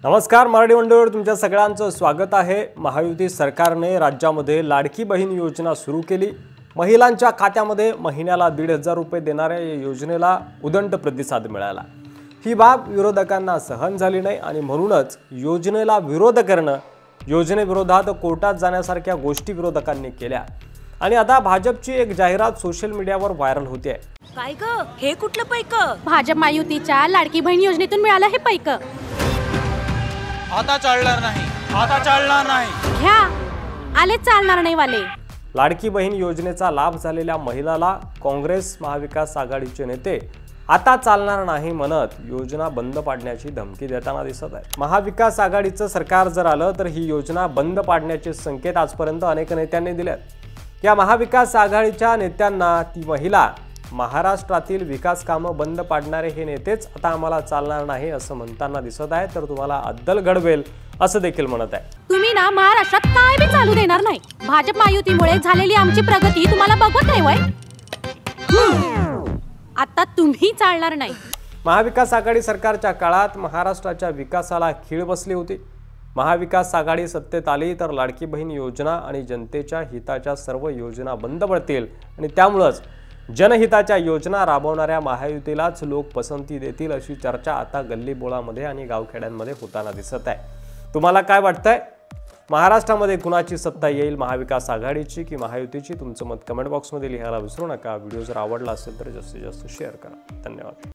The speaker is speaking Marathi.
नमस्कार, मराठी मंडळावर तुमच्या सगळ्यांचं स्वागत आहे। महायुती सरकारने राज्यामध्ये लाडकी बहीण योजना सुरू केली। महिलांच्या खात्यामध्ये महिन्याला 1,500 रुपये देणाऱ्या या योजनेला उदंड प्रतिसाद मिळाला। ही बाब विरोधकांना सहन झाली नाही आणि म्हणूनच योजनेला विरोध करणं, योजनेविरोधात कोर्टात जाण्यासारख्या गोष्टी विरोधकांनी केल्या आणि आता भाजपची एक जाहिरात सोशल मीडियावर व्हायरल होते। काय ग, हे कुठलं पैक? भाजप महायुतीच्या लाडकी बहीण योजनेतून मिळालं हे पैक। आता चालणार नाही, आता चालणार नाही। घ्या, आले चालणार नाही वाले। लाडकी बहीण योजनेचा लाभ झालेल्या महिलाला काँग्रेस महाविकास आघाडीचे नेते आता चालणार नाही म्हणत योजना बंद पाडण्याची धमकी देताना दिसत आहे। महाविकास आघाडीचं सरकार जर आलं तर ही योजना बंद पाडण्याचे संकेत आजपर्यंत अनेक नेत्यांनी दिलेत। या महाविकास आघाडीच्या नेत्यांना ती महिला महाराष्ट्रातील विकास कामं बंद पाडणारे हे नेतेच आता आम्हाला चालणार नाही असं म्हणताना दिसत आहे, तर तुम्हाला अद्दल घडवेल असं देखील म्हणत आहे। तुम्ही ना महाराष्ट्रात काय बी चालू देणार नाही। भाजप महायुतीमुळे झालेली आमची प्रगती तुम्हाला बघवत नाही वय? आता तुम्ही चालणार नाही। महाविकास आघाडी सरकारच्या काळात महाराष्ट्राच्या विकासाला खीळ बसली होती। महाविकास आघाडी सत्तेत आली तर लाडकी बहीण योजना आणि जनतेच्या हिताच्या सर्व योजना बंद पडतील आणि त्यामुळेच जनहिताच्या योजना राबवणाऱ्या महायुतीलाच लोक पसंती देतील अशी चर्चा आता गल्लीबोळामध्ये आणि गावखेड्यांमध्ये होताना दिसत आहे। तुम्हाला काय वाटतंय? महाराष्ट्रामध्ये कुणाची सत्ता येईल, महाविकास आघाडीची की महायुतीची? तुमचं मत कमेंट बॉक्समध्ये लिहायला विसरू नका। व्हिडिओ जर आवडला असेल तर जास्तीत जास्त शेअर करा। धन्यवाद।